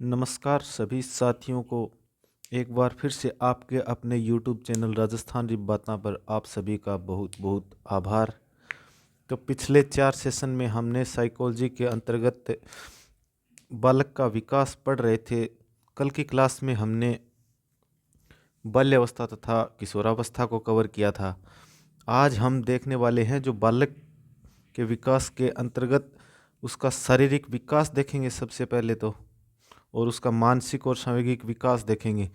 नमस्कार सभी साथियों को एक बार फिर से आपके अपने YouTube चैनल राजस्थान रिप बाता पर आप सभी का बहुत बहुत आभार। तो पिछले 4 सेशन में हमने साइकोलॉजी के अंतर्गत बालक का विकास पढ़ रहे थे। कल की क्लास में हमने बाल्यावस्था तथा किशोरावस्था को कवर किया था। आज हम देखने वाले हैं जो बालक के विकास के अंतर्गत उसका शारीरिक विकास देखेंगे सबसे पहले तो, और उसका मानसिक और सामाजिक विकास देखेंगे।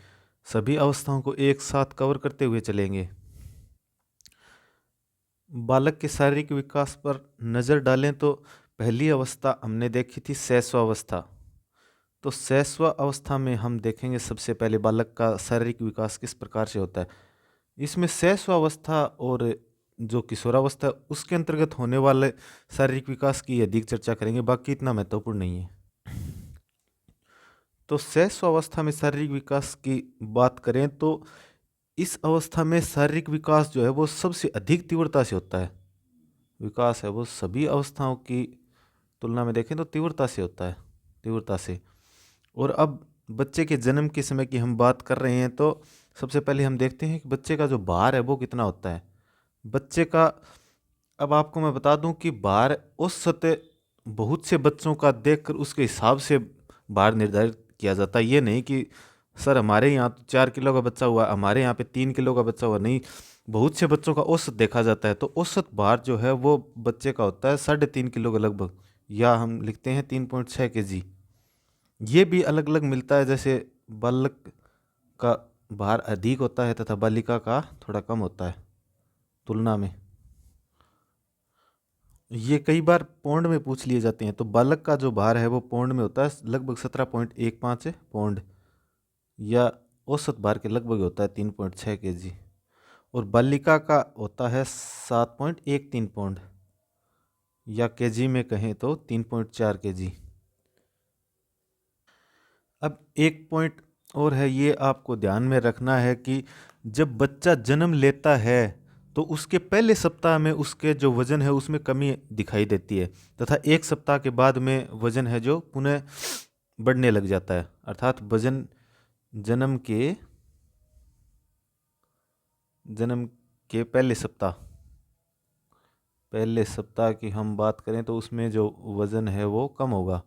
सभी अवस्थाओं को एक साथ कवर करते हुए चलेंगे। बालक के शारीरिक विकास पर नज़र डालें तो पहली अवस्था हमने देखी थी शैशवावस्था। तो शैशव अवस्था में हम देखेंगे सबसे पहले बालक का शारीरिक विकास किस प्रकार से होता है। इसमें शैशवावस्था और जो किशोरावस्था उसके अंतर्गत होने वाले शारीरिक विकास की अधिक चर्चा करेंगे, बाकी इतना महत्वपूर्ण नहीं है। तो शैशवावस्था में शारीरिक विकास की बात करें तो इस अवस्था में शारीरिक विकास जो है वो सबसे अधिक तीव्रता से होता है। विकास है वो सभी अवस्थाओं की तुलना में देखें तो तीव्रता से होता है, तीव्रता से। और अब बच्चे के जन्म के समय की हम बात कर रहे हैं तो सबसे पहले हम देखते हैं कि बच्चे का जो भार है वो कितना होता है। बच्चे का, अब आपको मैं बता दूं कि भार औसत बहुत से बच्चों का देखकर उसके हिसाब से भार निर्धारित किया जाता है। ये नहीं कि सर हमारे यहाँ तो 4 किलो का बच्चा हुआ, हमारे यहाँ पे 3 किलो का बच्चा हुआ, नहीं। बहुत से बच्चों का औसत देखा जाता है। तो औसत भार जो है वो बच्चे का होता है 3.5 किलो के लगभग, या हम लिखते हैं 3.6 kg। ये भी अलग अलग मिलता है, जैसे बालक का भार अधिक होता है तथा बालिका का थोड़ा कम होता है तुलना में। ये कई बार पौंड में पूछ लिए जाते हैं। तो बालक का जो भार है वो पौंड में होता है लगभग 17.15 पौंड, या औसत भार के लगभग होता है 3.6 kg। और बालिका का होता है 7.13 पौंड, या केजी में कहें तो 3.4 kg। अब एक पॉइंट और है, ये आपको ध्यान में रखना है कि जब बच्चा जन्म लेता है तो उसके पहले सप्ताह में उसके जो वजन है उसमें कमी दिखाई देती है, तथा 1 सप्ताह के बाद में वजन है जो पुनः बढ़ने लग जाता है। अर्थात वजन जन्म के जन्म के पहले सप्ताह की हम बात करें तो उसमें जो वजन है वो कम होगा,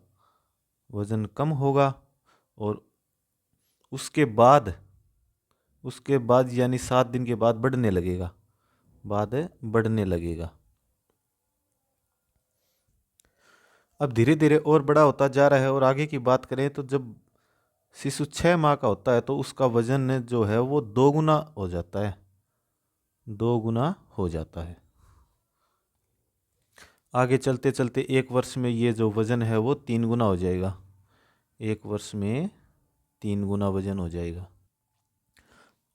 वजन कम होगा। और उसके बाद यानी 7 दिन के बाद बढ़ने लगेगा, बाद बढ़ने लगेगा। अब धीरे धीरे और बड़ा होता जा रहा है। और आगे की बात करें तो जब शिशु 6 माह का होता है तो उसका वजन जो है वो 2 गुना हो जाता है, 2 गुना हो जाता है। आगे चलते चलते 1 वर्ष में ये जो वजन है वो 3 गुना हो जाएगा, 1 वर्ष में 3 गुना वजन हो जाएगा।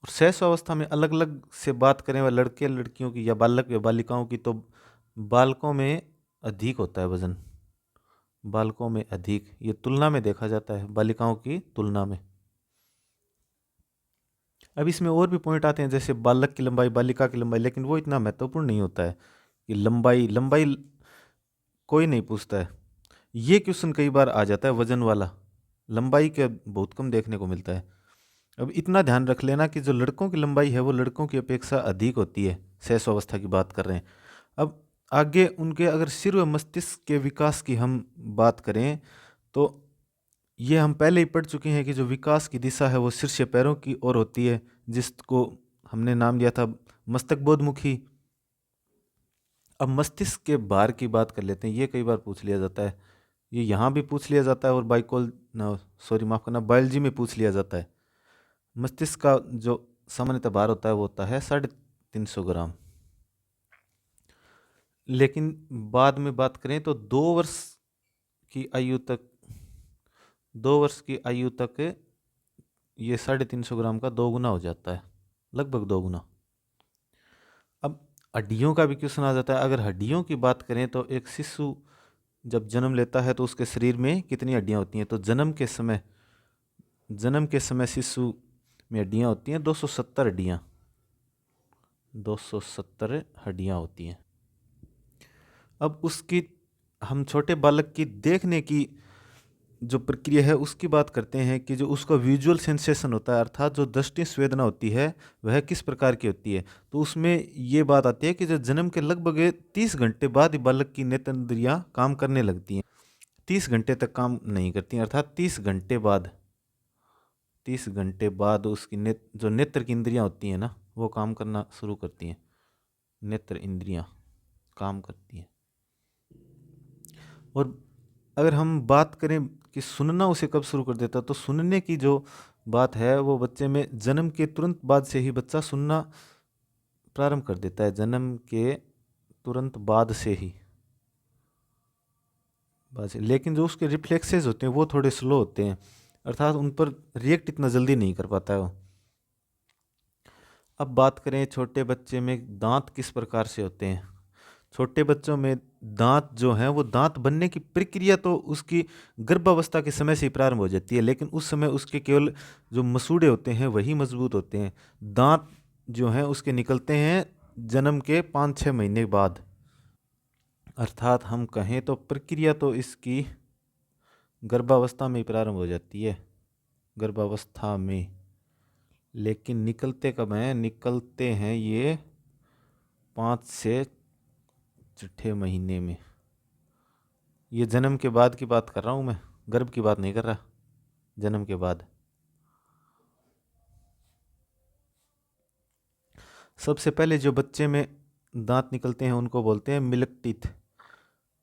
और शैशव अवस्था में अलग अलग से बात करें वह लड़के लड़कियों की या बालक या बालिकाओं की, तो बालकों में अधिक होता है वजन, बालकों में अधिक, ये तुलना में देखा जाता है बालिकाओं की तुलना में। अब इसमें और भी पॉइंट आते हैं जैसे बालक की लंबाई, बालिका की लंबाई, लेकिन वो इतना महत्वपूर्ण नहीं होता है कि लंबाई लंबाई कोई नहीं पूछता है। ये क्वेश्चन कई बार आ जाता है वजन वाला, लंबाई के बहुत कम देखने को मिलता है। अब इतना ध्यान रख लेना कि जो लड़कों की लंबाई है वो लड़कों की अपेक्षा अधिक होती है, शैशव अवस्था की बात कर रहे हैं। अब आगे उनके अगर सिर व मस्तिष्क के विकास की हम बात करें तो ये हम पहले ही पढ़ चुके हैं कि जो विकास की दिशा है वो सिर से पैरों की ओर होती है, जिसको हमने नाम दिया था मस्तक बोधमुखी। अब मस्तिष्क के भार की बात कर लेते हैं, ये कई बार पूछ लिया जाता है, ये यहाँ भी पूछ लिया जाता है और माफ करना, बायोलॉजी में पूछ लिया जाता है। मस्तिष्क का जो सामान्यतः भार होता है वो होता है 350 ग्राम। लेकिन बाद में बात करें तो 2 वर्ष की आयु तक, 2 वर्ष की आयु तक ये 350 ग्राम का 2 गुना हो जाता है, लगभग 2 गुना। अब हड्डियों का भी क्वेश्चन आ जाता है। अगर हड्डियों की बात करें तो एक शिशु जब जन्म लेता है तो उसके शरीर में कितनी हड्डियां होती हैं, तो जन्म के समय शिशु में हड्डियां होती हैं 270 हड्डियां, 270 हड्डियां होती हैं। अब उसकी, हम छोटे बालक की देखने की जो प्रक्रिया है उसकी बात करते हैं कि जो उसका विजुअल सेंसेशन होता है, अर्थात जो दृष्टि संवेदना होती है वह किस प्रकार की होती है। तो उसमें ये बात आती है कि जो जन्म के लगभग 30 घंटे बाद ही बालक की नेत्रेंद्रियां काम करने लगती हैं। 30 घंटे तक काम नहीं करती हैं, अर्थात 30 घंटे बाद उसकी जो नेत्र की इंद्रियां होती हैं ना, वो काम करना शुरू करती हैं। नेत्र इंद्रियां काम करती हैं। और अगर हम बात करें कि सुनना उसे कब शुरू कर देता है, तो सुनने की जो बात है वो बच्चे में जन्म के तुरंत बाद से ही बच्चा सुनना प्रारंभ कर देता है। जन्म के तुरंत बाद से ही लेकिन जो उसके रिफ्लेक्सेस होते हैं वो थोड़े स्लो होते हैं, अर्थात उन पर रिएक्ट इतना जल्दी नहीं कर पाता है वो। अब बात करें छोटे बच्चे में दांत किस प्रकार से होते हैं। छोटे बच्चों में दांत जो हैं वो दांत बनने की प्रक्रिया तो उसकी गर्भावस्था के समय से ही प्रारंभ हो जाती है, लेकिन उस समय उसके केवल जो मसूड़े होते हैं वही मजबूत होते हैं। दांत जो हैं उसके निकलते हैं जन्म के 5-6 महीने बाद, अर्थात हम कहें तो प्रक्रिया तो इसकी गर्भावस्था में ही प्रारंभ हो जाती है, गर्भावस्था में। लेकिन निकलते कब हैं? निकलते हैं ये 5 से 6 महीने में। ये जन्म के बाद की बात कर रहा हूँ मैं, गर्भ की बात नहीं कर रहा, जन्म के बाद। सबसे पहले जो बच्चे में दांत निकलते हैं उनको बोलते हैं मिल्क टीथ।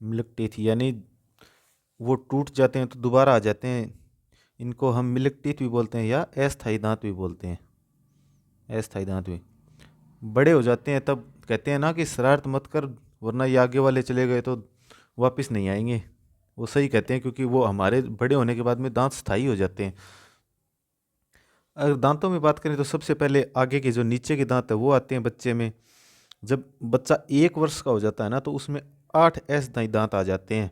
मिल्क टीथ यानी वो टूट जाते हैं तो दोबारा आ जाते हैं, इनको हम मिल्क टीथ भी बोलते हैं या अस्थायी दांत भी बोलते हैं। अस्थायी दांत भी बड़े हो जाते हैं तब कहते हैं ना कि शरारत मत कर वरना ये आगे वाले चले गए तो वापस नहीं आएंगे। वो सही कहते हैं क्योंकि वो हमारे बड़े होने के बाद में दांत स्थायी हो जाते हैं। अगर दांतों में बात करें तो सबसे पहले आगे के जो नीचे के दांत है वो आते हैं बच्चे में। जब बच्चा 1 वर्ष का हो जाता है ना तो उसमें 8 अस्थायी दांत आ जाते हैं,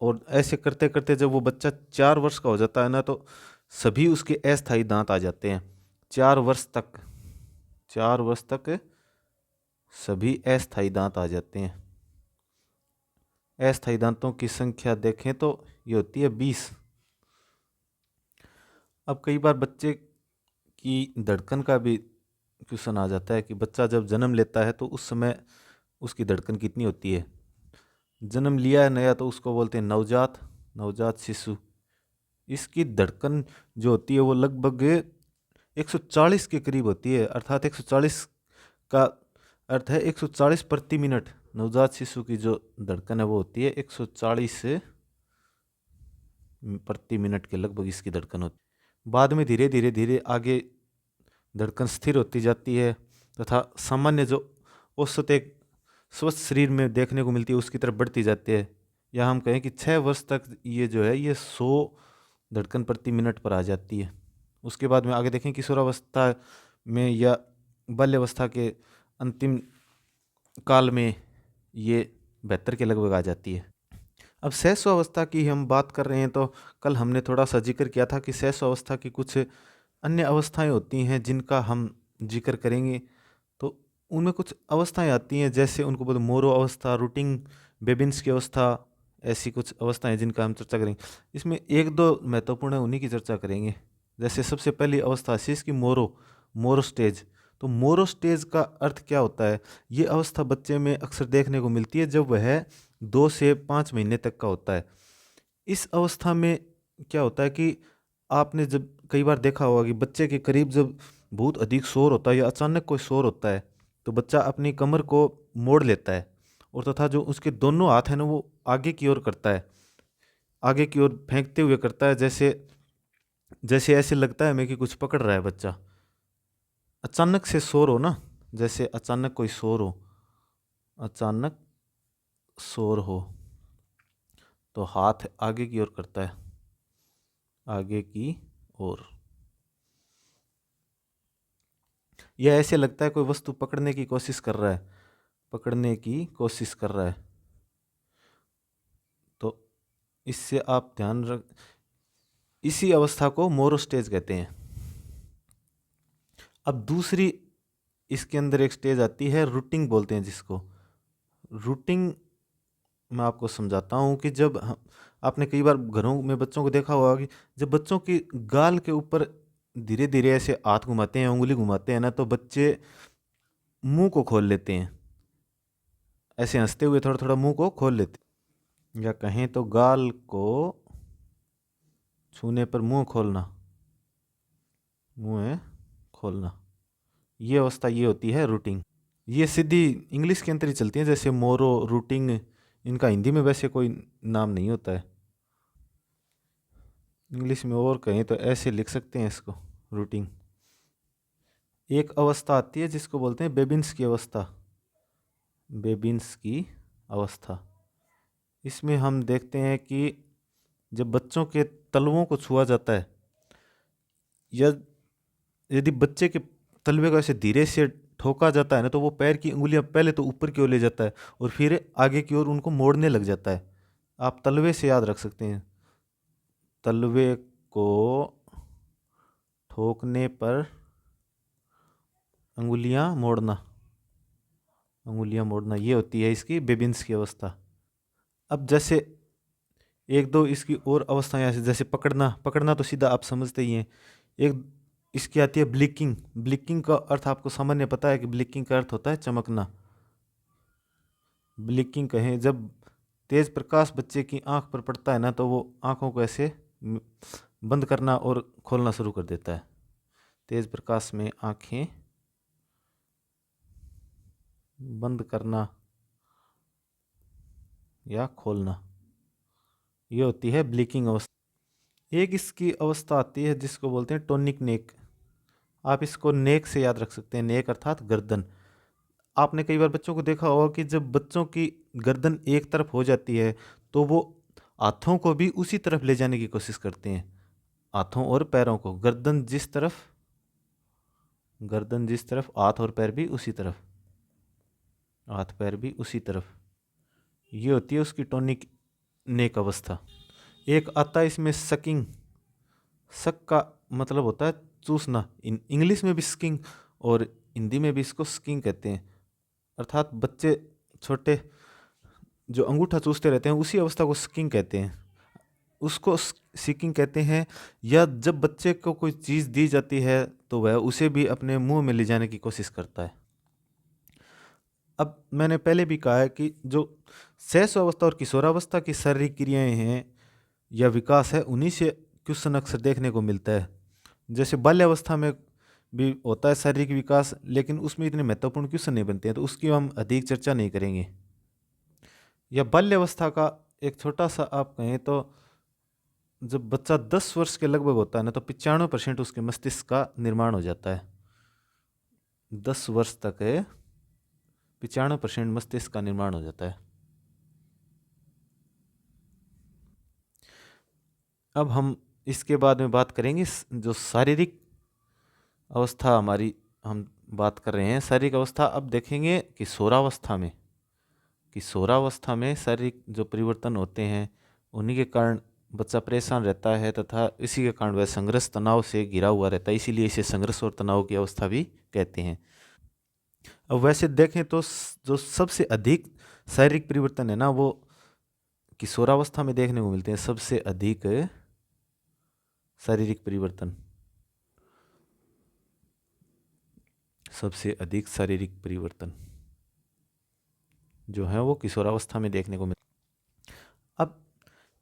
और ऐसे करते करते जब वो बच्चा 4 वर्ष का हो जाता है ना तो सभी उसके अस्थायी दांत आ जाते हैं। 4 वर्ष तक 4 वर्ष तक सभी अस्थायी दांत आ जाते हैं। अस्थायी दांतों की संख्या देखें तो ये होती है 20। अब कई बार बच्चे की धड़कन का भी क्वेश्चन आ जाता है कि बच्चा जब जन्म लेता है तो उस समय उसकी धड़कन कितनी होती है। जन्म लिया है नया तो उसको बोलते हैं नवजात, नवजात शिशु। इसकी धड़कन जो होती है वो लगभग 140 के करीब होती है, अर्थात 140 का अर्थ है 140 प्रति मिनट। नवजात शिशु की जो धड़कन है वो होती है 140 प्रति मिनट के लगभग इसकी धड़कन होती है। बाद में धीरे धीरे धीरे आगे धड़कन स्थिर होती जाती है तथा सामान्य जो औसत एक स्वस्थ शरीर में देखने को मिलती है उसकी तरफ बढ़ती जाती है। या हम कहें कि 6 वर्ष तक ये जो है ये 100 धड़कन प्रति मिनट पर आ जाती है। उसके बाद में आगे देखें किशोरावस्था में या बाल्यावस्था के अंतिम काल में ये 72 के लगभग आ जाती है। अब शैशवावस्था की हम बात कर रहे हैं तो कल हमने थोड़ा सा जिक्र किया था कि शैशवावस्था की कुछ अन्य अवस्थाएं होती हैं जिनका हम जिक्र करेंगे। तो उनमें कुछ अवस्थाएं आती हैं जैसे उनको बोलते मोरो अवस्था, रूटिंग बेबिन्स की अवस्था, ऐसी कुछ अवस्थाएं जिनका हम चर्चा करेंगे। इसमें एक दो महत्वपूर्ण है उन्हीं की चर्चा करेंगे। जैसे सबसे पहली अवस्था है इसकी मोरो स्टेज। तो मोरो स्टेज का अर्थ क्या होता है? ये अवस्था बच्चे में अक्सर देखने को मिलती है जब वह 2 से 5 महीने तक का होता है। इस अवस्था में क्या होता है कि आपने जब कई बार देखा होगा कि बच्चे के करीब जब बहुत अधिक शोर होता है या अचानक कोई शोर होता है तो बच्चा अपनी कमर को मोड़ लेता है और तथा जो उसके दोनों हाथ हैं ना वो आगे की ओर करता है, आगे की ओर फेंकते हुए करता है, जैसे जैसे ऐसे लगता है हमें कि कुछ पकड़ रहा है बच्चा। अचानक से शोर हो ना, जैसे अचानक कोई शोर हो, अचानक शोर हो तो हाथ आगे की ओर करता है, आगे की ओर। यह ऐसे लगता है कोई वस्तु पकड़ने की कोशिश कर रहा है, पकड़ने की कोशिश कर रहा है। तो इससे आप ध्यान रख, इसी अवस्था को मोरो स्टेज कहते हैं। अब दूसरी इसके अंदर एक स्टेज आती है रूटिंग बोलते हैं जिसको। रूटिंग मैं आपको समझाता हूँ कि जब आपने कई बार घरों में बच्चों को देखा होगा कि जब बच्चों की गाल के ऊपर धीरे धीरे ऐसे हाथ घुमाते हैं, उंगली घुमाते हैं ना, तो बच्चे मुंह को खोल लेते हैं, ऐसे हंसते हुए थोड़ा थोड़ा मुंह को खोल लेते हैं। या कहें तो गाल को छूने पर मुंह खोलना, मुंह खोलना, ये अवस्था ये होती है रूटिंग। ये सीधी इंग्लिश के अंदर ही चलती है, जैसे मोरो, रूटिंग, इनका हिंदी में वैसे कोई नाम नहीं होता है। इंग्लिश में और कहें तो ऐसे लिख सकते हैं इसको, रूटिंग। एक अवस्था आती है जिसको बोलते हैं बेबिन्स की अवस्था, बेबिन्स की अवस्था। इसमें हम देखते हैं कि जब बच्चों के तलवों को छुआ जाता है, या यदि बच्चे के तलवे को ऐसे धीरे से ठोका जाता है ना, तो वो पैर की उंगलियां पहले तो ऊपर की ओर ले जाता है और फिर आगे की ओर उनको मोड़ने लग जाता है। आप तलवे से याद रख सकते हैं, तलवे को ठोकने पर अंगुलियां मोड़ना, अंगुलियां मोड़ना, ये होती है इसकी बेबिन्स की अवस्था। अब जैसे एक दो इसकी और अवस्थाएं ऐसे, जैसे पकड़ना, पकड़ना तो सीधा आप समझते ही हैं। एक इसकी आती है ब्लिकिंग। ब्लिकिंग का अर्थ आपको सामान्य पता है कि ब्लिकिंग का अर्थ होता है चमकना। ब्लिकिंग कहें जब तेज प्रकाश बच्चे की आंख पर पड़ता है ना, तो वो आंखों को ऐसे बंद करना और खोलना शुरू कर देता है। तेज प्रकाश में आंखें बंद करना या खोलना, ये होती है ब्लिकिंग अवस्था। एक इसकी अवस्था आती है जिसको बोलते हैं टोनिक नेक। आप इसको नेक से याद रख सकते हैं, नेक अर्थात गर्दन। आपने कई बार बच्चों को देखा होगा कि जब बच्चों की गर्दन एक तरफ हो जाती है, तो वो हाथों को भी उसी तरफ ले जाने की कोशिश करते हैं, हाथों और पैरों को। गर्दन जिस तरफ, गर्दन जिस तरफ, हाथ और पैर भी उसी तरफ, हाथ पैर भी उसी तरफ, ये होती है उसकी टोनिक नेक अवस्था। एक आता है इसमें सकिंग। सक का मतलब होता है चूसना, इंग्लिश में भी स्किंग और हिंदी में भी इसको स्किंग कहते हैं। अर्थात बच्चे छोटे जो अंगूठा चूसते रहते हैं, उसी अवस्था को स्किंग कहते हैं, उसको सीकिंग कहते हैं। या जब बच्चे को कोई चीज़ दी जाती है तो वह उसे भी अपने मुंह में ले जाने की कोशिश करता है। अब मैंने पहले भी कहा है कि जो शैशवावस्था और किशोरावस्था की शारीरिक क्रियाएं हैं या विकास है, उन्हीं से क्वेश्चन अक्सर देखने को मिलता है। जैसे बाल्यावस्था में भी होता है शारीरिक विकास, लेकिन उसमें इतने महत्वपूर्ण क्वेश्चन नहीं बनते हैं, तो उसकी हम अधिक चर्चा नहीं करेंगे। या बाल्यावस्था का एक छोटा सा आप कहें तो, जब बच्चा 10 वर्ष के लगभग होता है ना, तो 95% उसके मस्तिष्क का निर्माण हो जाता है। 10 वर्ष तक 95% मस्तिष्क का निर्माण हो जाता है। अब हम इसके बाद में बात करेंगे जो शारीरिक अवस्था हमारी हम बात कर रहे हैं, शारीरिक अवस्था। अब देखेंगे किशोरावस्था में, किशोरावस्था में शारीरिक जो परिवर्तन होते हैं, उन्हीं के कारण बच्चा परेशान रहता है तथा इसी के कारण वह संघर्ष तनाव से घिरा हुआ रहता है, इसीलिए इसे संघर्ष और तनाव की अवस्था भी कहते हैं। अब वैसे देखें तो जो सबसे अधिक शारीरिक परिवर्तन है ना, वो किशोरावस्था में देखने को मिलते हैं। सबसे अधिक शारीरिक परिवर्तन, सबसे अधिक शारीरिक परिवर्तन जो है वो किशोरावस्था में देखने को मिलता। अब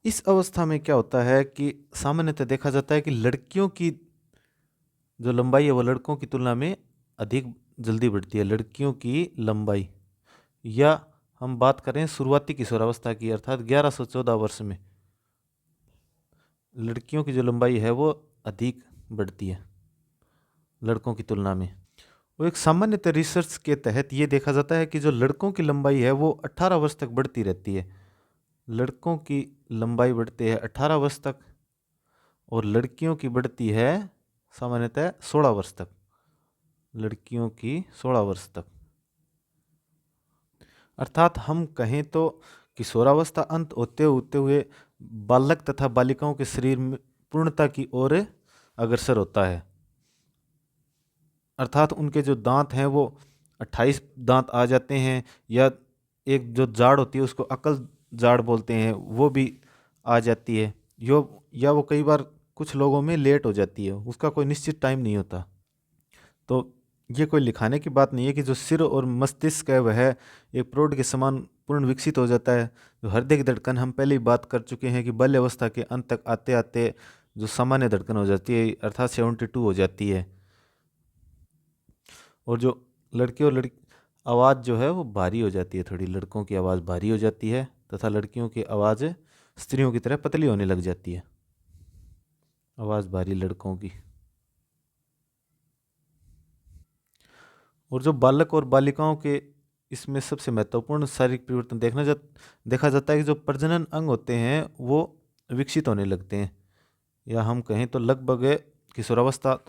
इस अवस्था में क्या होता है कि सामान्यतः देखा जाता है कि लड़कियों की जो लंबाई है वो लड़कों की तुलना में अधिक जल्दी बढ़ती है। लड़कियों की लंबाई, या हम बात करें शुरुआती किशोरावस्था की, अर्थात 11 से 14 वर्ष में लड़कियों की जो लंबाई है वो अधिक बढ़ती है लड़कों की तुलना में। वो एक सामान्यतः रिसर्च के तहत ये देखा जाता है कि जो लड़कों की लंबाई है वो 18 वर्ष तक बढ़ती रहती है। लड़कों की लंबाई बढ़ती है 18 वर्ष तक और लड़कियों की बढ़ती है सामान्यतः 16 वर्ष तक, लड़कियों की 16 वर्ष तक। अर्थात हम कहें तो किशोरावस्था अंत होते होते हुए बालक तथा बालिकाओं के शरीर में पूर्णता की ओर अग्रसर होता है। अर्थात उनके जो दांत हैं वो 28 दांत आ जाते हैं, या एक जो जाड़ होती है उसको अकल जाड़ बोलते हैं, वो भी आ जाती है, यो या वो कई बार कुछ लोगों में लेट हो जाती है, उसका कोई निश्चित टाइम नहीं होता। तो ये कोई लिखाने की बात नहीं है कि जो सिर और मस्तिष्क है वह एक प्रौढ़ के समान पूर्ण विकसित हो जाता है। जो हृदय की धड़कन हम पहले ही बात कर चुके हैं कि बाल्य अवस्था के अंत तक आते आते जो सामान्य धड़कन हो जाती है अर्थात 72 हो जाती है। और जो लड़के और लड़की आवाज़ जो है वो भारी हो जाती है, थोड़ी लड़कों की आवाज़ भारी हो जाती है तथा लड़कियों की आवाज़ स्त्रियों की तरह पतली होने लग जाती है, आवाज़ भारी लड़कों की। और जो बालक और बालिकाओं के इसमें सबसे महत्वपूर्ण शारीरिक परिवर्तन देखा जाता है कि जो प्रजनन अंग होते हैं वो विकसित होने लगते हैं, या हम कहें तो लगभग किशोरावस्था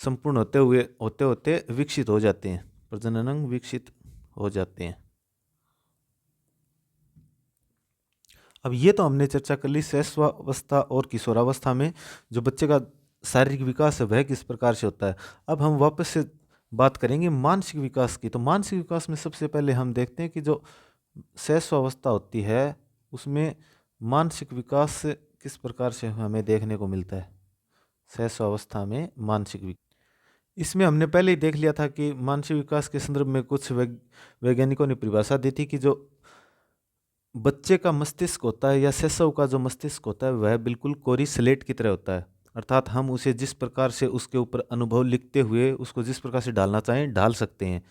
संपूर्ण होते होते विकसित हो जाते हैं, प्रजनन अंग विकसित हो जाते हैं। अब ये तो हमने चर्चा कर ली शैशवावस्था और किशोरावस्था में जो बच्चे का शारीरिक विकास है वह किस प्रकार से होता है। अब हम वापस से बात करेंगे मानसिक विकास की। तो मानसिक विकास में सबसे पहले हम देखते हैं कि जो शैशवावस्था होती है उसमें मानसिक विकास किस प्रकार से हमें देखने को मिलता है। शैशवावस्था में मानसिक विकास, इसमें हमने पहले ही देख लिया था कि मानसिक विकास के संदर्भ में कुछ वैज्ञानिकों ने परिभाषा दी थी कि जो बच्चे का मस्तिष्क होता है या शैशव का जो मस्तिष्क होता है वह बिल्कुल कोरी स्लेट की तरह होता है, अर्थात हम उसे जिस प्रकार से उसके ऊपर अनुभव लिखते हुए उसको जिस प्रकार से डालना चाहें डाल सकते हैं।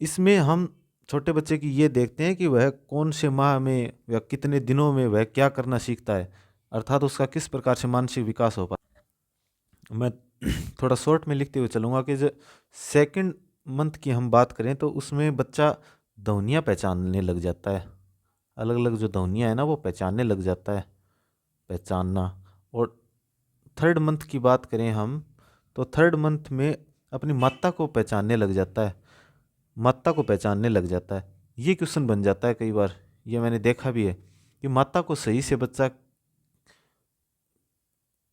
इसमें हम छोटे बच्चे की ये देखते हैं कि वह कौन से माह में या कितने दिनों में वह क्या करना सीखता है, अर्थात उसका किस प्रकार से मानसिक विकास हो पाता है। मैं थोड़ा शॉर्ट में लिखते हुए चलूँगा कि जो सेकंड मंथ की हम बात करें तो उसमें बच्चा ध्वनियाँ पहचानने लग जाता है, अलग अलग जो ध्वनियाँ है ना वो पहचानने लग जाता है, पहचानना। और थर्ड मंथ की बात करें हम तो थर्ड मंथ में अपनी मात्रा को पहचानने लग जाता है, मात्रा को पहचानने लग जाता है। ये क्वेश्चन बन जाता है कई बार, ये मैंने देखा भी है कि मात्रा को सही से बच्चा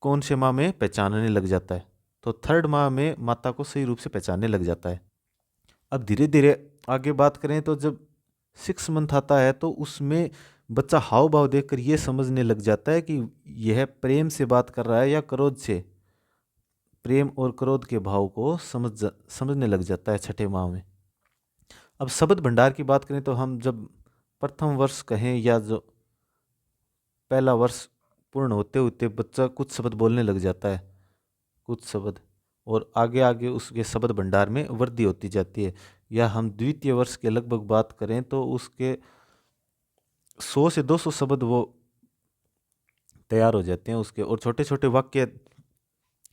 कौन से माह में पहचानने लग जाता है। तो थर्ड माह में मात्रा को सही रूप से पहचानने लग जाता है। अब धीरे धीरे आगे बात करें तो जब 6 मंथ आता है तो उसमें बच्चा हाव भाव देखकर ये समझने लग जाता है कि यह प्रेम से बात कर रहा है या क्रोध से, प्रेम और क्रोध के भाव को समझने लग जाता है छठे माह में। अब शब्द भंडार की बात करें तो हम जब प्रथम वर्ष कहें या जो पहला वर्ष पूर्ण होते होते बच्चा कुछ शब्द बोलने लग जाता है, कुछ शब्द, और आगे आगे उसके शब्द भंडार में वृद्धि होती जाती है। या हम द्वितीय वर्ष के लगभग बात करें तो उसके 100 से 200 शब्द वो तैयार हो जाते हैं उसके, और छोटे छोटे वाक्य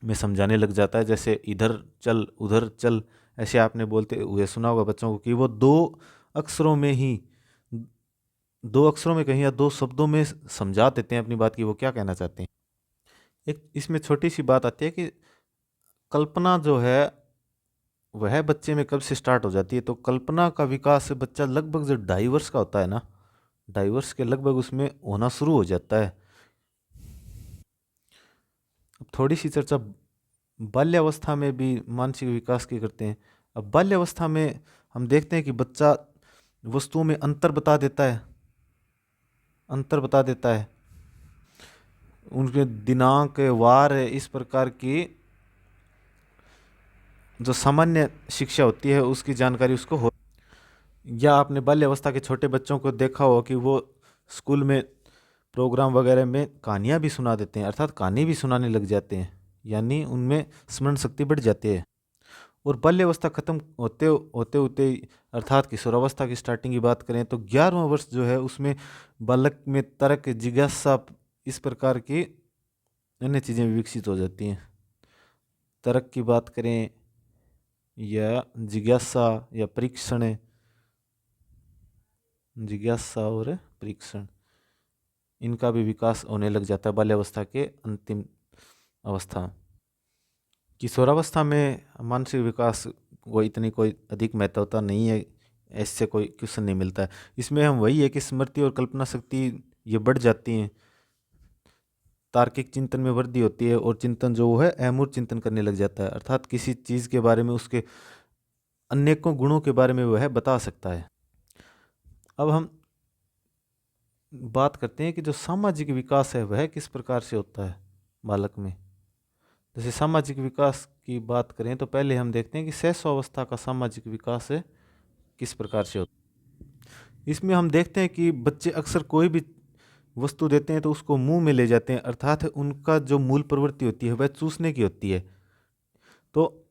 में समझाने लग जाता है, जैसे इधर चल उधर चल, ऐसे आपने बोलते हुए सुना होगा बच्चों को कि वो अक्षरों में ही 2 अक्षरों में कहीं या 2 शब्दों में समझा देते हैं अपनी बात की वो क्या कहना चाहते हैं। एक इसमें छोटी सी बात आती है कि कल्पना जो है वह बच्चे में कब से स्टार्ट हो जाती है। तो कल्पना का विकास बच्चा लगभग जो 2.5 वर्ष का होता है ना, 2.5 वर्ष के लगभग उसमें होना शुरू हो जाता है। अब थोड़ी सी चर्चा बाल्यावस्था में भी मानसिक विकास की करते हैं। अब बाल्यावस्था में हम देखते हैं कि बच्चा वस्तुओं में अंतर बता देता है, उनके दिनांक वार इस प्रकार की जो सामान्य शिक्षा होती है उसकी जानकारी उसको हो। या आपने बाल्यावस्था के छोटे बच्चों को देखा हो कि वो स्कूल में प्रोग्राम वगैरह में कहानियाँ भी सुना देते हैं, अर्थात कहानी भी सुनाने लग जाते हैं, यानी उनमें स्मरण शक्ति बढ़ जाती है। और बाल्यावस्था खत्म होते होते होते अर्थात किशोरावस्था की स्टार्टिंग की बात करें तो 11वां वर्ष जो है उसमें बालक में तर्क जिज्ञासा इस प्रकार की अन्य चीज़ें विकसित हो जाती हैं। तर्क की बात करें या जिज्ञासा या परीक्षण, जिज्ञासा और परीक्षण, इनका भी विकास होने लग जाता है बाल्यावस्था के अंतिम अवस्था। किशोरावस्था में मानसिक विकास वो इतनी कोई अधिक महत्वता नहीं है, ऐसे कोई क्वेश्चन नहीं मिलता है। इसमें हम वही है कि स्मृति और कल्पना शक्ति ये बढ़ जाती हैं, तार्किक चिंतन में वृद्धि होती है और चिंतन जो है अमूर्त चिंतन करने लग जाता है, अर्थात किसी चीज़ के बारे में उसके अनेकों गुणों के बारे में वह बता सकता है। अब हम बात करते हैं कि जो सामाजिक विकास है वह किस प्रकार से होता है बालक में। जैसे सामाजिक विकास की बात करें तो पहले हम देखते हैं कि शैशवावस्था का सामाजिक विकास है किस प्रकार से होता है। इसमें हम देखते हैं कि बच्चे अक्सर कोई भी वस्तु देते हैं तो उसको मुंह में ले जाते हैं, अर्थात उनका जो मूल प्रवृत्ति होती है वह चूसने की होती है। तो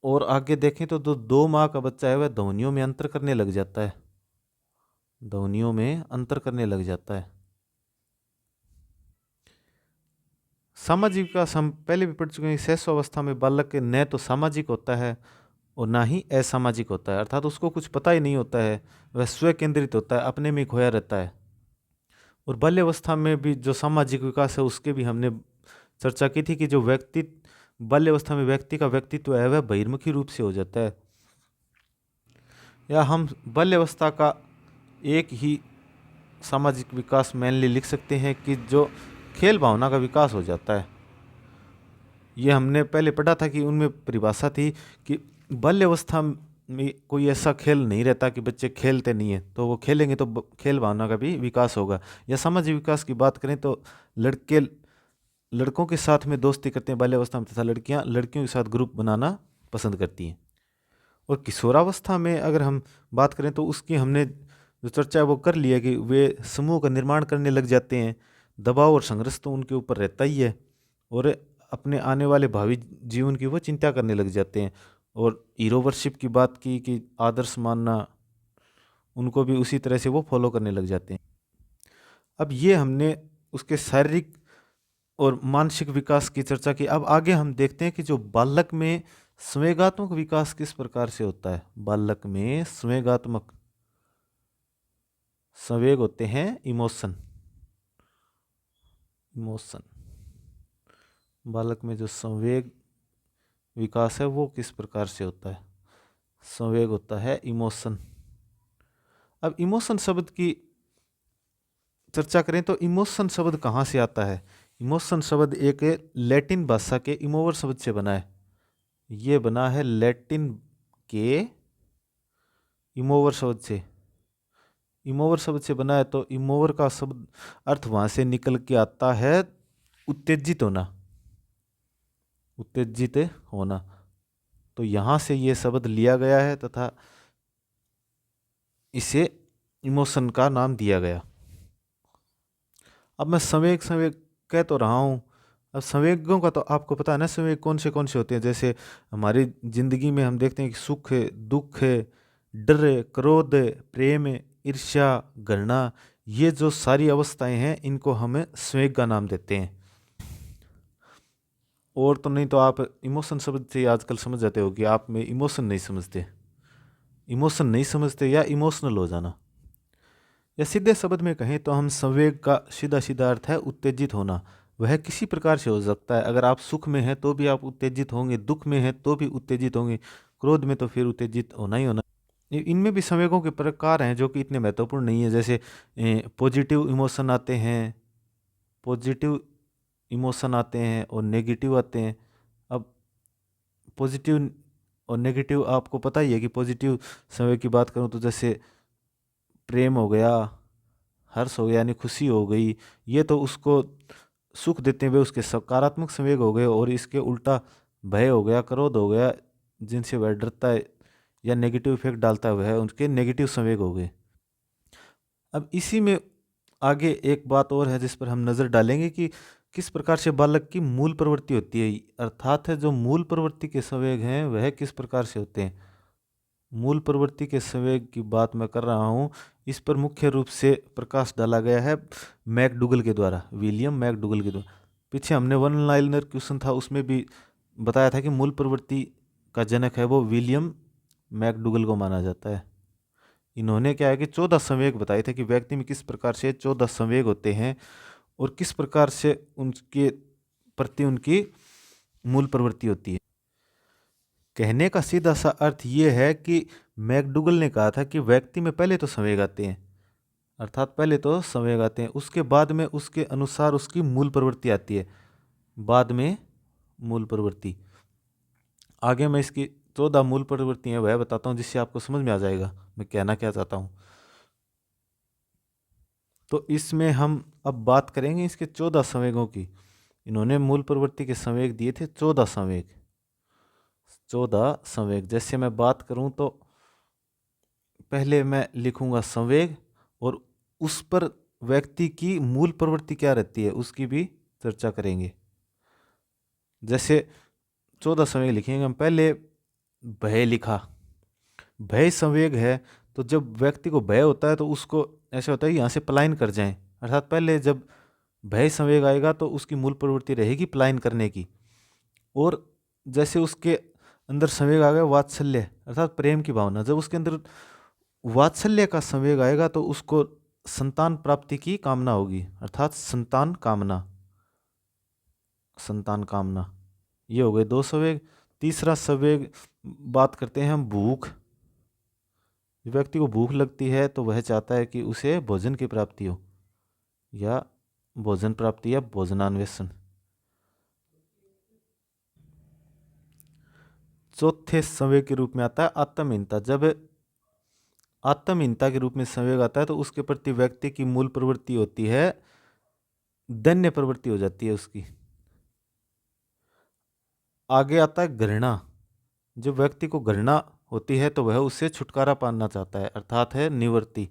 और आगे देखें तो जो 2 माह का बच्चा है वह ध्वनियों में अंतर करने लग जाता है, ध्वनियों में अंतर करने लग जाता है। सामाजिक विकास हम पहले भी पढ़ चुके हैं। शैशवावस्था में बालक न तो सामाजिक होता है और ना ही असामाजिक होता है, अर्थात उसको कुछ पता ही नहीं होता है, वह स्व केंद्रित होता है, अपने में खोया रहता है। और बाल्यावस्था में भी जो सामाजिक विकास है उसके भी हमने चर्चा की थी कि जो व्यक्ति बाल्यावस्था में व्यक्ति का व्यक्तित्व है वह बहिर्मुखी रूप से हो जाता है। या हम बाल्यावस्था का एक ही सामाजिक विकास मेनली लिख सकते हैं कि जो खेल भावना का विकास हो जाता है। ये हमने पहले पढ़ा था कि उनमें परिभाषा थी कि बाल्यावस्था में कोई ऐसा खेल नहीं रहता कि बच्चे खेलते नहीं हैं, तो वो खेलेंगे तो खेल भावना का भी विकास होगा। या सामाजिक विकास की बात करें तो लड़के लड़कों के साथ में दोस्ती करते हैं बाल्यावस्था में, तथा लड़कियां लड़कियों के साथ ग्रुप बनाना पसंद करती हैं। और किशोरावस्था में अगर हम बात करें तो उसकी हमने जो चर्चा है वो कर लिया कि वे समूह का निर्माण करने लग जाते हैं। दबाव और संघर्ष तो उनके ऊपर रहता ही है, और अपने आने वाले भावी जीवन की वो चिंता करने लग जाते हैं। और हीरो वर्शिप की बात की कि आदर्श मानना, उनको भी उसी तरह से वो फॉलो करने लग जाते हैं। अब ये हमने उसके शारीरिक और मानसिक विकास की चर्चा की। अब आगे हम देखते हैं कि जो बालक में संवेगात्मक विकास किस प्रकार से होता है। बालक में संवेगात्मक संवेग होते हैं, इमोशन, इमोशन। बालक में जो संवेग विकास है वो किस प्रकार से होता है। संवेग होता है इमोशन। अब इमोशन शब्द की चर्चा करें तो इमोशन शब्द कहाँ से आता है। इमोशन शब्द एक लैटिन भाषा के इमोवर शब्द से बना है। ये बना है लैटिन के इमोवर शब्द से। इमोवर शब्द से बना है तो इमोवर का शब्द अर्थ वहां से निकल के आता है उत्तेजित होना, उत्तेजित होना। तो यहां से ये शब्द लिया गया है तथा इसे इमोशन का नाम दिया गया। अब मैं संवेग संवेग कह तो रहा हूं। अब संवेगों का तो आपको पता है ना, संवेग कौन से होते हैं। जैसे हमारी जिंदगी में हम देखते हैं कि सुख है, दुख है, डर है, क्रोध है, प्रेम है, ईर्ष्या, घृणा, ये जो सारी अवस्थाएं हैं इनको हमें संवेग का नाम देते हैं। और तो नहीं तो आप इमोशन शब्द से आजकल समझ जाते हो कि आप में इमोशन नहीं समझते, इमोशन नहीं समझते या इमोशनल हो जाना। या सीधे शब्द में कहें तो हम संवेग का सीधा सीधा अर्थ है उत्तेजित होना। वह किसी प्रकार से हो सकता है। अगर आप सुख में हैं तो भी आप उत्तेजित होंगे, दुख में हैं तो भी उत्तेजित होंगे, क्रोध में तो फिर उत्तेजित होना ही होना। इनमें भी संवेगों के प्रकार हैं जो कि इतने महत्वपूर्ण नहीं है। जैसे पॉजिटिव इमोशन आते हैं, पॉजिटिव इमोशन आते हैं और नेगेटिव आते हैं। अब पॉजिटिव और नेगेटिव आपको पता ही है कि पॉजिटिव संवेग की बात करूं तो जैसे प्रेम हो गया, हर्ष हो गया यानी खुशी हो गई, ये तो उसको सुख देते हुए उसके सकारात्मक संवेग हो गए। और इसके उल्टा भय हो गया, क्रोध हो गया, जिनसे वह डरता है या नेगेटिव इफेक्ट डालता है, वह उनके नेगेटिव संवेग हो गए। अब इसी में आगे एक बात और है जिस पर हम नज़र डालेंगे कि किस प्रकार से बालक की मूल प्रवृत्ति होती है, अर्थात है जो मूल प्रवृत्ति के संवेग हैं वह किस प्रकार से होते हैं। मूल प्रवृत्ति के संवेग की बात मैं कर रहा हूँ, इस पर मुख्य रूप से प्रकाश डाला गया है मैकडूगल के द्वारा, विलियम मैकडूगल के द्वारा। पीछे हमने वन लाइनर क्वेश्चन था उसमें भी बताया था कि मूल प्रवृत्ति का जनक है वो विलियम मैकडूगल को माना जाता है। इन्होंने क्या है कि 14 संवेग बताए थे कि व्यक्ति में किस प्रकार से 14 संवेग होते हैं और किस प्रकार से उनके प्रति उनकी मूल प्रवृत्ति होती है। कहने का सीधा सा अर्थ ये है कि मैकडूगल ने कहा था कि व्यक्ति में पहले तो संवेग आते हैं, अर्थात पहले तो संवेग आते हैं, उसके बाद में उसके अनुसार उसकी मूल प्रवृत्ति आती है, बाद में मूल प्रवृत्ति। आगे मैं इसकी 14 मूल प्रवृत्तियां वह बताता हूँ जिससे आपको समझ में आ जाएगा मैं कहना क्या चाहता हूँ। तो इसमें हम अब बात करेंगे इसके 14 संवेगों की। इन्होंने मूल प्रवृत्ति के संवेग दिए थे 14 संवेग। 14 संवेग जैसे मैं बात करूं तो पहले मैं लिखूंगा संवेग, और उस पर व्यक्ति की मूल प्रवृत्ति क्या रहती है उसकी भी चर्चा करेंगे। जैसे 14 संवेग लिखेंगे हम। पहले भय लिखा। भय संवेग है, तो जब व्यक्ति को भय होता है तो उसको ऐसे होता है कि यहाँ से पलायन कर जाएं। अर्थात पहले जब भय संवेग आएगा तो उसकी मूल प्रवृत्ति रहेगी पलायन करने की। और जैसे उसके अंदर संवेग आ गया वात्सल्य अर्थात प्रेम की भावना, जब उसके अंदर वात्सल्य का संवेग आएगा तो उसको संतान प्राप्ति की कामना होगी, अर्थात संतान कामना। संतान कामना, ये हो गए 2 संवेग। तीसरा संवेग बात करते हैं हम भूख। व्यक्ति को भूख लगती है तो वह चाहता है कि उसे भोजन की प्राप्ति हो, या भोजन प्राप्ति या भोजनान्वेषण। चौथे संवेग के रूप में आता है आत्महीनता। जब आत्महीनता के रूप में संवेग आता है तो उसके प्रति व्यक्ति की मूल प्रवृत्ति होती है दैन्य प्रवृत्ति हो जाती है उसकी। आगे आता है घृणा। जब व्यक्ति को घृणा होती है तो वह उससे छुटकारा पाना चाहता है, अर्थात है निवृत्ति।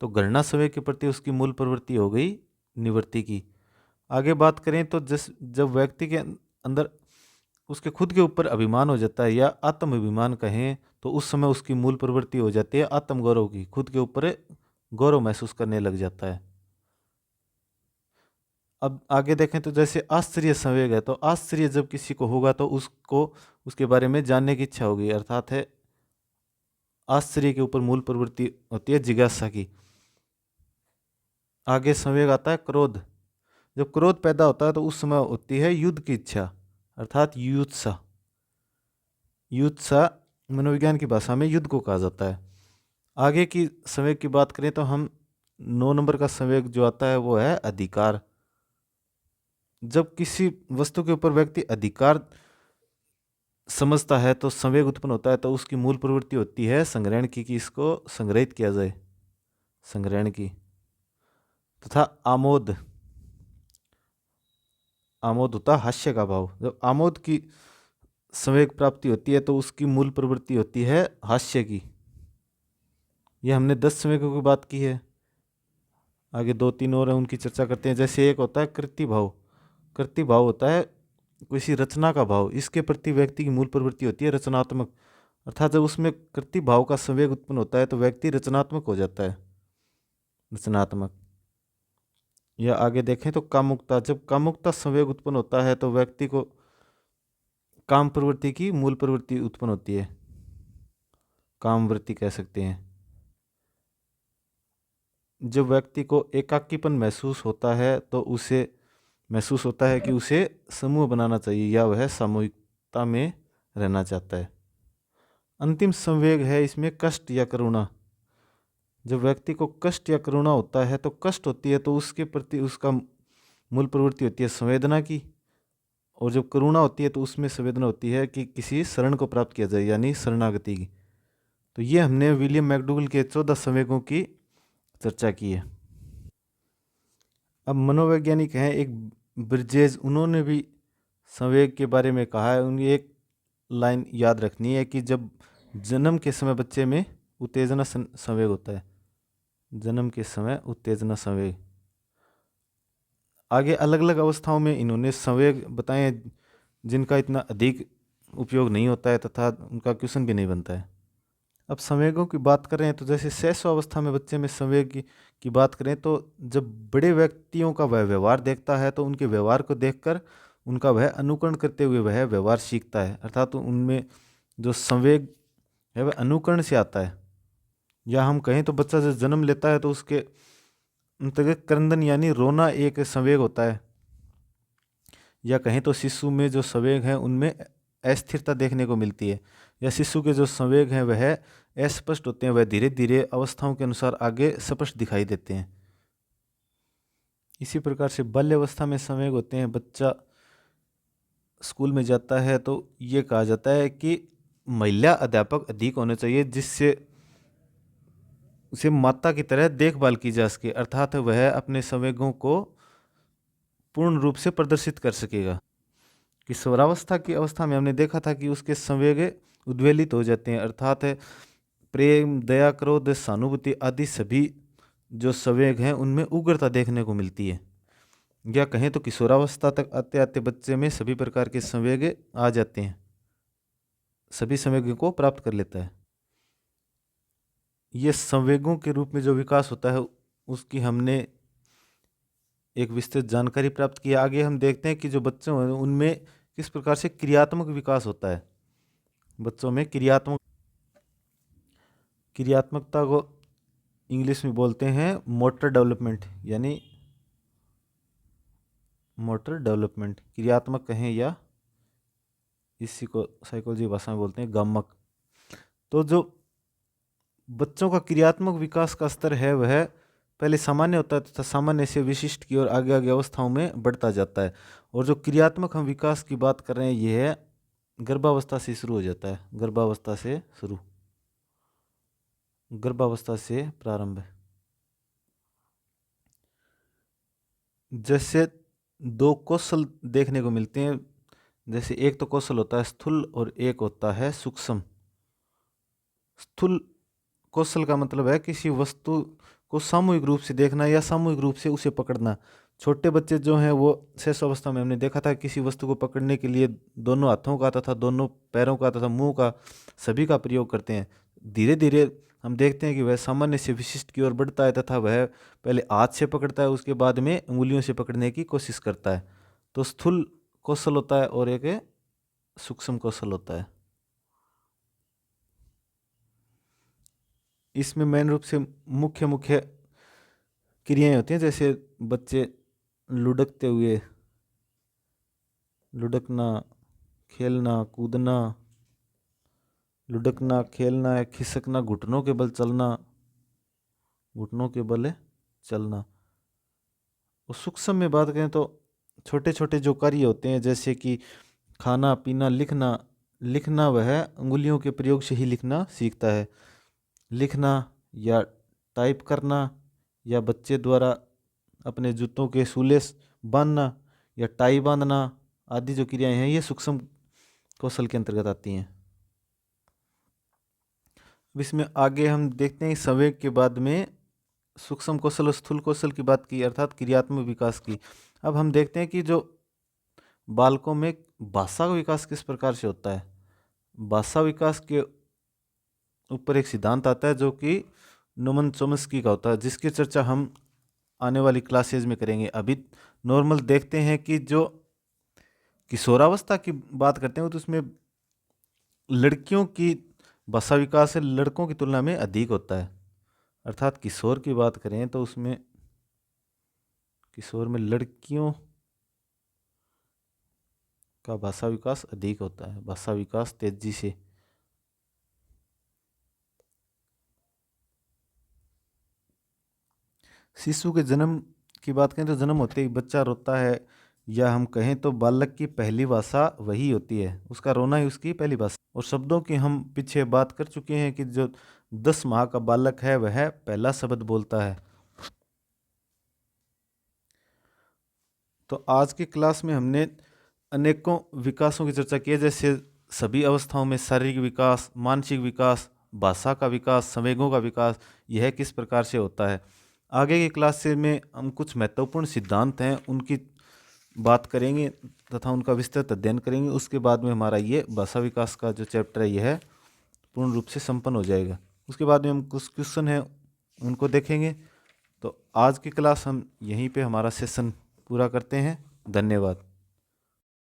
तो घृणा संवेग के प्रति उसकी मूल प्रवृत्ति हो गई निवृत्ति की। आगे बात करें तो जब व्यक्ति के अंदर उसके खुद के ऊपर अभिमान हो जाता है, या आत्म अभिमान कहें, तो उस समय उसकी मूल प्रवृत्ति हो जाती है आत्म गौरव की। खुद के ऊपर गौरव महसूस करने लग जाता है। अब आगे देखें तो जैसे आश्चर्य संवेग है, तो आश्चर्य जब किसी को होगा तो उसको उसके बारे में जानने की इच्छा होगी, अर्थात है आश्चर्य के ऊपर मूल प्रवृत्ति होती है जिज्ञासा की। आगे संवेग आता है क्रोध। जब क्रोध पैदा होता है तो उस समय होती है युद्ध की इच्छा, अर्थात युत्सा। युत्सा मनोविज्ञान की भाषा में युद्ध को कहा जाता है। आगे की संवेग की बात करें तो हम 9 नंबर का संवेग जो आता है वो है अधिकार। जब किसी वस्तु के ऊपर व्यक्ति अधिकार समझता है तो संवेग उत्पन्न होता है, तो उसकी मूल प्रवृत्ति होती है संग्रहण की, कि इसको संग्रहित किया जाए, संग्रहण की। तथा आमोद। आमोद होता हास्य का भाव। जब आमोद की संवेग प्राप्ति होती है तो उसकी मूल प्रवृत्ति होती है हास्य की। यह हमने 10 संवेगों की बात की है। आगे 2-3 और हैं, उनकी चर्चा करते हैं। जैसे एक होता है कृति भाव। कृति भाव होता है किसी रचना का भाव, इसके प्रति व्यक्ति की मूल प्रवृत्ति होती है रचनात्मक। अर्थात जब उसमें कृति भाव का संवेग उत्पन्न होता है तो व्यक्ति रचनात्मक हो जाता है, रचनात्मक। या आगे देखें तो कामुकता। जब कामुकता संवेग उत्पन्न होता है तो व्यक्ति को काम प्रवृत्ति की मूल प्रवृत्ति उत्पन्न होती है, काम वृत्ति कह सकते हैं। जब व्यक्ति को एकाकीपन महसूस होता है तो उसे महसूस होता है कि उसे समूह बनाना चाहिए, या वह सामूहिकता में रहना चाहता है। अंतिम संवेग है इसमें कष्ट या करुणा। जब व्यक्ति को कष्ट या करुणा होता है तो कष्ट होती है तो उसके प्रति उसका मूल प्रवृत्ति होती है संवेदना की, और जब करुणा होती है तो उसमें संवेदना होती है कि किसी शरण को प्राप्त किया जाए, यानी शरणागति की। तो ये हमने विलियम मैकडूगल के 14 संवेगों की चर्चा की है। अब मनोवैज्ञानिक हैं एक ब्रिजेज, उन्होंने भी संवेग के बारे में कहा है। उन्हें एक लाइन याद रखनी है कि जब जन्म के समय बच्चे में उत्तेजना संवेग होता है, जन्म के समय उत्तेजना संवेग। आगे अलग अलग अवस्थाओं में इन्होंने संवेग बताए हैं जिनका इतना अधिक उपयोग नहीं होता है तथा उनका क्वेश्चन भी नहीं बनता है। अब संवेगों की बात करें तो जैसे शैशवावस्था में बच्चे में संवेग की बात करें तो जब बड़े व्यक्तियों का वह व्यवहार देखता है तो उनके व्यवहार को देखकर उनका वह अनुकरण करते हुए वह व्यवहार सीखता है, अर्थात तो उनमें जो संवेग है वह अनुकरण से आता है। या हम कहें तो बच्चा जब जन्म लेता है तो उसके अंतर्गत क्रंदन यानी रोना एक संवेग होता है। या कहें तो शिशु में जो संवेग हैं उनमें अस्थिरता देखने को मिलती है, या शिशु के जो संवेग हैं वह अस्पष्ट होते हैं, वह धीरे धीरे अवस्थाओं के अनुसार आगे स्पष्ट दिखाई देते हैं। इसी प्रकार से बाल्यावस्था में संवेग होते हैं। बच्चा स्कूल में जाता है तो ये कहा जाता है कि महिला अध्यापक अधिक होने चाहिए, जिससे उसे माता की तरह देखभाल की जा सके, अर्थात वह अपने संवेगों को पूर्ण रूप से प्रदर्शित कर सकेगा। किशोरावस्था की अवस्था में हमने देखा था कि उसके संवेग उद्वेलित हो जाते हैं, अर्थात प्रेम, दया, क्रोध, सहानुभूति आदि सभी जो संवेग हैं उनमें उग्रता देखने को मिलती है। या कहें तो किशोरावस्था तक आते आते बच्चे में सभी प्रकार के संवेग आ जाते हैं, सभी संवेगों को प्राप्त कर लेता है। ये संवेगों के रूप में जो विकास होता है उसकी हमने एक विस्तृत जानकारी प्राप्त की। आगे हम देखते हैं कि जो बच्चे हैं उनमें किस प्रकार से क्रियात्मक विकास होता है। बच्चों में क्रियात्मकता को इंग्लिश में बोलते हैं मोटर डेवलपमेंट, यानी मोटर डेवलपमेंट क्रियात्मक कहें या इसी को साइकोलॉजी भाषा में बोलते हैं गमक। तो जो बच्चों का क्रियात्मक विकास का स्तर है वह पहले सामान्य होता है तथा सामान्य से विशिष्ट की ओर आगे आगे अवस्थाओं में बढ़ता जाता है। और जो क्रियात्मक हम विकास की बात कर रहे हैं यह है गर्भावस्था से शुरू हो जाता है, गर्भावस्था से प्रारंभ। जैसे दो कौशल देखने को मिलते हैं, जैसे एक तो कौशल होता है स्थूल और एक होता है सूक्ष्म। स्थूल कौशल का मतलब है किसी वस्तु को सामूहिक रूप से देखना या सामूहिक रूप से उसे पकड़ना। छोटे बच्चे जो हैं वो शेष अवस्था में हमने देखा था किसी वस्तु को पकड़ने के लिए दोनों हाथों का तथा दोनों पैरों का तथा मुंह का सभी का प्रयोग करते हैं। धीरे धीरे हम देखते हैं कि वह सामान्य से विशिष्ट की ओर बढ़ता है तथा वह पहले हाथ से पकड़ता है, उसके बाद में उंगलियों से पकड़ने की कोशिश करता है। तो स्थूल कौशल होता है और एक सूक्ष्म कौशल होता है। इसमें मेन रूप से मुख्य मुख्य क्रियाएं होती हैं, जैसे बच्चे लुढ़कते हुए, लुढ़कना, खेलना, कूदना, लुढ़कना, खेलना, खिसकना, घुटनों के बल चलना, घुटनों के बल चलना। और सूक्ष्म में बात करें तो छोटे छोटे जो कार्य होते हैं जैसे कि खाना पीना, लिखना, लिखना वह उंगलियों के प्रयोग से ही लिखना सीखता है। लिखना या टाइप करना या बच्चे द्वारा अपने जूतों के शूलेस बांधना या टाई बांधना आदि जो क्रियाएं हैं ये सूक्ष्म कौशल के अंतर्गत आती हैं। इसमें आगे हम देखते हैं संवेग के बाद में सूक्ष्म कौशल और स्थूल कौशल की बात की, अर्थात क्रियात्मक विकास की। अब हम देखते हैं कि जो बालकों में भाषा का विकास किस प्रकार से होता है। भाषा विकास के ऊपर एक सिद्धांत आता है जो कि नोमन चोम्स्की का होता है, जिसकी चर्चा हम आने वाली क्लासेज में करेंगे। अभी नॉर्मल देखते हैं कि जो किशोरावस्था की बात करते हैं तो उसमें लड़कियों की भाषा विकास लड़कों की तुलना में अधिक होता है। अर्थात किशोर की बात करें तो उसमें किशोर में लड़कियों का भाषा विकास अधिक होता है, भाषा विकास तेजी से। शिशु के जन्म की बात करें तो जन्म होते ही बच्चा रोता है, या हम कहें तो बालक की पहली भाषा वही होती है, उसका रोना ही उसकी पहली भाषा। और शब्दों की हम पीछे बात कर चुके हैं कि जो 10 माह का बालक है वह पहला शब्द बोलता है। तो आज की क्लास में हमने अनेकों विकासों की चर्चा की है, जैसे सभी अवस्थाओं में शारीरिक विकास, मानसिक विकास, भाषा का विकास, संवेगों का विकास, यह किस प्रकार से होता है। आगे की क्लास में हम कुछ महत्वपूर्ण सिद्धांत हैं उनकी बात करेंगे तथा उनका विस्तृत अध्ययन करेंगे। उसके बाद में हमारा ये भाषा विकास का जो चैप्टर है यह पूर्ण रूप से संपन्न हो जाएगा। उसके बाद में हम कुछ क्वेश्चन हैं उनको देखेंगे। तो आज की क्लास हम यहीं पे हमारा सेशन पूरा करते हैं। धन्यवाद।